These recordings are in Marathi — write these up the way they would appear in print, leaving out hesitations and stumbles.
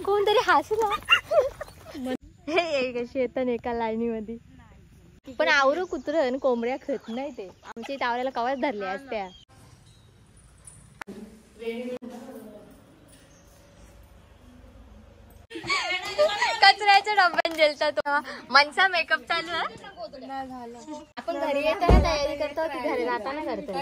कोणतरी हसला हे कशी येतात एका लाईनी मध्ये. पण आवरू कुत्र आणि कोंबड्या खात नाही ते. आमच्या इथे आवरायला कवाच धरल्या असत्या. कचऱ्याच्या डब्यात जेलता तो मनसा मेकअप चालू आहे. आपण घरी येताना तयारी करतो की घरी जाताना करतो.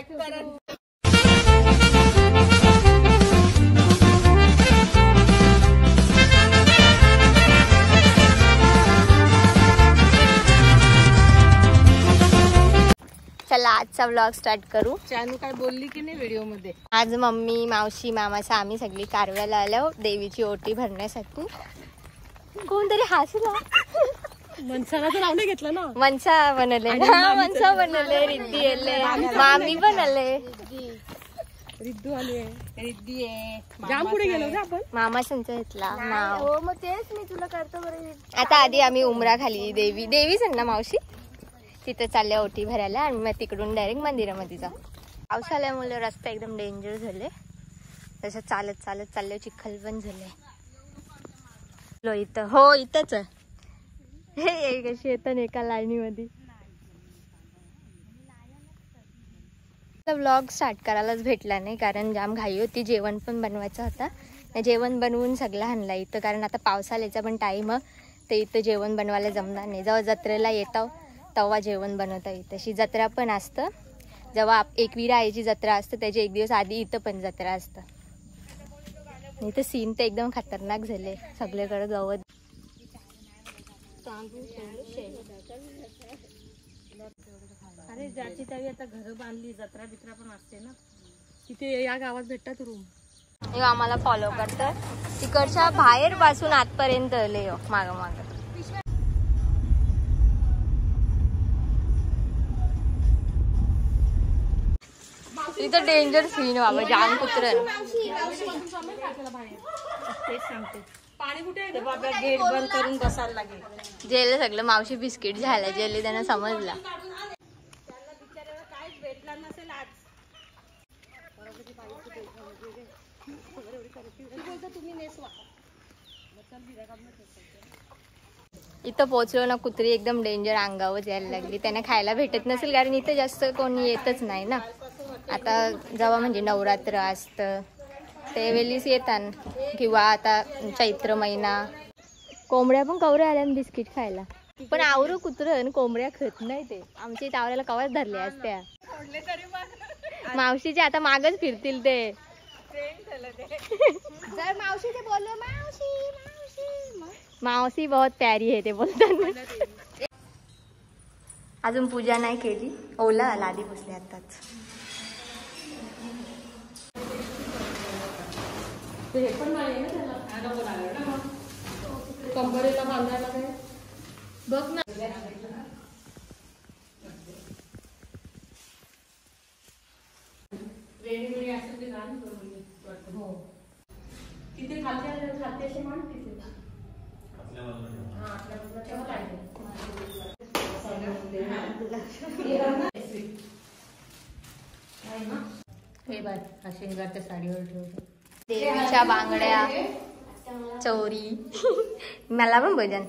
चला आजचा व्लॉग स्टार्ट करू. चानू काय बोलली की नाही व्हिडिओ मध्ये. आज मम्मी मावशी मामाचा आम्ही सगळी कारव्याला आलो देवीची ओटी भरण्यासाठी. कोणतरी हसला. मनसाला तर नाव नाही घेतलं ना. मनसा बनले ना. मनसा बनले रिद्धी आले मामी पण आले. रिद्दू आली आहे. रिद्दी आहे. जाम पुढे गेलो ना आपण. मामा संचा घेतला. हो मग तेच मी तुला करतो बरं. आता आधी आम्ही उमरा खाली देवीच ना मावशी तिथे चालल्या ओटी भरायला आणि मग तिकडून डायरेक्ट मंदिरामध्ये जा. पाऊस आल्यामुळे रस्ता एकदम डेंजर झाले. तसं चालत चालत चालले चिखल पण झाले. इथं हो इथंच हे कशी येतात एका लाईनी मध्ये. व्लॉग स्टार्ट करायलाच भेटला नाही कारण जाम घाई होती. जेवण पण बनवायचं होता. जेवण बनवून सगळं आणलं इथं कारण आता पावसाळ्याचा पण टाईम ते इथं जेवण बनवायला जमणार नाही. जेव्हा जत्रेला येतो तेव्हा जेवण बनवता येईल. तशी जत्रा पण असतं. जेव्हा एकविरा आईची जत्रा असतं त्याच्या एक दिवस आधी इथं पण जत्रा असतं. इथं सीन तर एकदम खतरनाक झाले. सगळीकडे गवत. अरे ज्याची त्यावेळी आता घर बांधली जत्रा बित्रा पण असते ना तिथे या गावात भेटतात रूम. हे आम्हाला फॉलो करतात तिकडच्या बाहेर पासून आतपर्यंत आले माग माग. इथं डेंजर सीन बाबा जाम कुत्र. पाणी कुठे बाबा गेट बंद करून बसायला लागेल. जेल सगळं मावशी बिस्किट झालं जेल त्यांना समजला. इथं पोहोचलो ना कुत्री एकदम डेंजर अंगावर यायला लागली. त्यांना खायला भेटत नसेल कारण इथं जास्त कोणी येतच नाही ना. आता जेव्हा म्हणजे नवरात्र असतं त्यावेळीच येतात किंवा आता चैत्र महिना. कोंबड्या पण कवऱ्या आल्या बिस्किट खायला. पण आवरू कुत्र आणि कोंबड्या खात नाही ते. आमच्या इथे आवरायला कवाच धरल्या असत्या. मावशीचे आता मागच फिरतील ते. जर मावशी ते बोललो मावशी मावशी मावशी बहुत प्यारी आहे ते बोलतात. अजून पूजा नाही केली. ओला लादी पुसली आताच. हे पण नाही ना त्याला कंबरेला बांधायला काय बघ ना. वेगवेगळी असं ते गाणं करून हो तिथे खाते असे मान तिथे हे बाय हा शिंगारच्या साडीवर ठेवतो. देवीच्या बांगड्या चोरी मला पण भजन.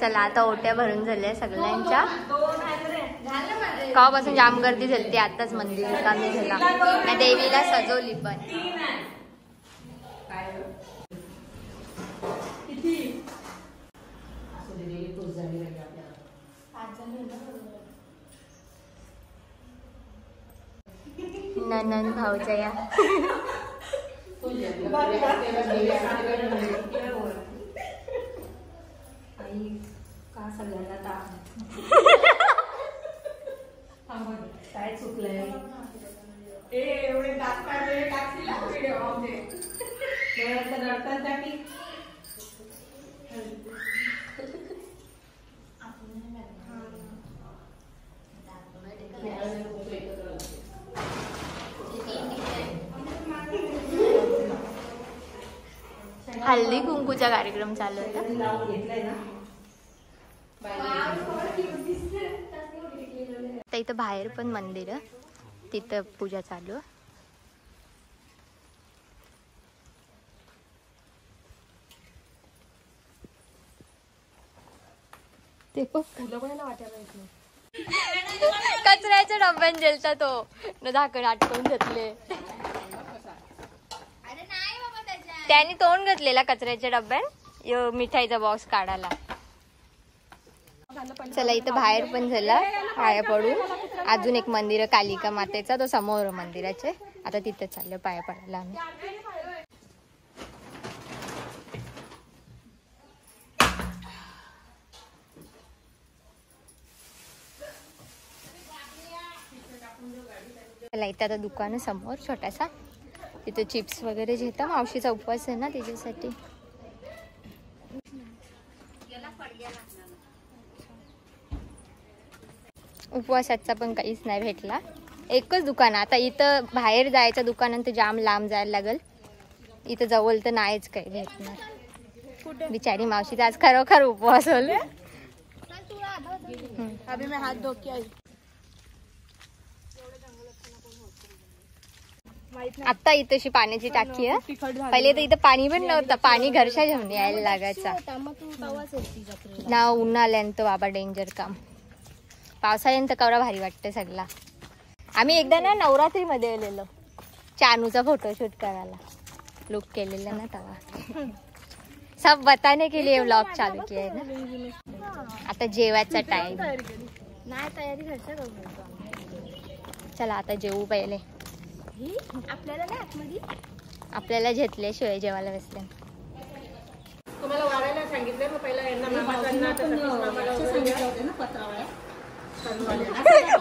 चला आता ओट्या भरून झाल्या सगळ्यांच्या. कवापासून जाम गर्दी झाली. आताच मंदिर कमी झाला. देवीला सजवली पण. ननन भाऊजया का सगळ्यांना काय चुकलंय. एवढे दात काढलेले टाकतील व्हिडिओ रडतात की हल्दी कुंकूचा कार्यक्रम चालू होता. इथं बाहेर पण मंदिर तिथं पूजा चालू. ते पण फुलं पण ना वाटायला येत नाही. कचऱ्याच्या डब्यात गेलता तो न झाकण अटकवून घेतले. त्याने तोंड घातलेला कचऱ्याच्या डब्यात मिठाईचा बॉक्स काढायला. चला इथं बाहेर पण झाला पाया पडून. अजून एक मंदिर आहे कालिका मातेचा, तो समोर मंदिराचे. आता तिथे चाललो पाया पडायला आम्ही. चला इथं आता दुकान समोर छोटासा, तिथे चिप्स वगैरे घेता. मावशीचा उपवास आहे ना त्याच्यासाठी. उपवासाचा पण काहीच नाही भेटला. एकच दुकान. आता इथं बाहेर जायचं दुकानात जाम लांब जायला लागल. इथं जवळ तर नाहीच काही भेटणार. बिचारी मावशीचा आज खरोखर उपवास होईल. अभी मैं हाथ धो के आई. आता इथंशी पाण्याची टाकी आहे. पहिले तर इथं पाणी पण नव्हतं. पाणी घरच्या घेऊन यायला लागायचा ना. उन्हाळ्यानंत बाबा डेंजर काम. पावसाळ्यानंतर कवरा भारी वाटतं सगळा. आम्ही एकदा ना नवरात्री मध्ये गेलेलो चानूचा फोटोशूट करायला. लुक केलेला ना तेव्हा. सब बताने के लिए व्लॉग चालू किया है ना. आता जेवायचा टाइम. नाही तयारी घरच्या करू. चला आता जेवू पहिले. आपल्याला नाही आतमध्ये. आपल्याला घेतल्याशिवाय जेवायला बसले. तुम्हाला वाढायला सांगितलं मग पहिला यांना मामाचांना आता सतीश मामाला सांगितलं होतं ना पत्रावळ्या.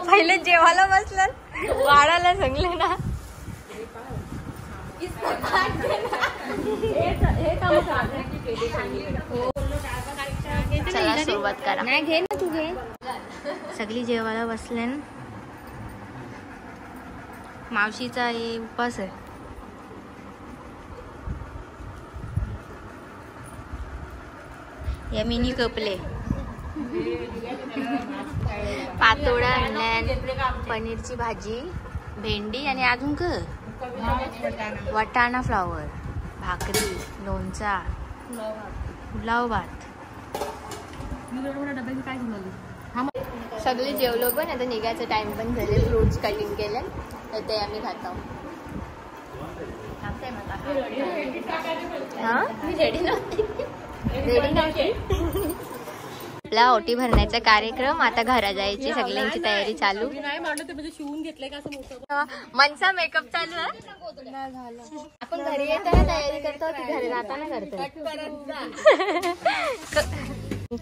पहिले जेवायला बसलं वाढायला सांगले ना. चला सुरुवात करा. नाही घे ना तू घे. सगळी जेवायला बसले. मावशीचा हे उपास आहे. या मिनी कपले पातोडा आणल्या, पनीरची भाजी, भेंडी आणि अजून क वटाणा फ्लावर, भाकरी, लोणचा, पुलाव भात. सगळे जेवलो पण आता निघायचं टाइम पण झाले. फ्रुट्स कटिंग केले ते आम्ही खातो. मी रेडी नव्हती. आपला ओटी भरण्याचा कार्यक्रम. आता घरा जायची सगळ्यांची तयारी चालू. नाही मांडलं ते म्हणजे शिवून घेतलंय का असं मोठं. मनचा मेकअप चालू आहे. आपण घरी येताना तयारी करतो की घरी जाताना करतो.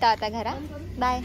आता घरा बाय.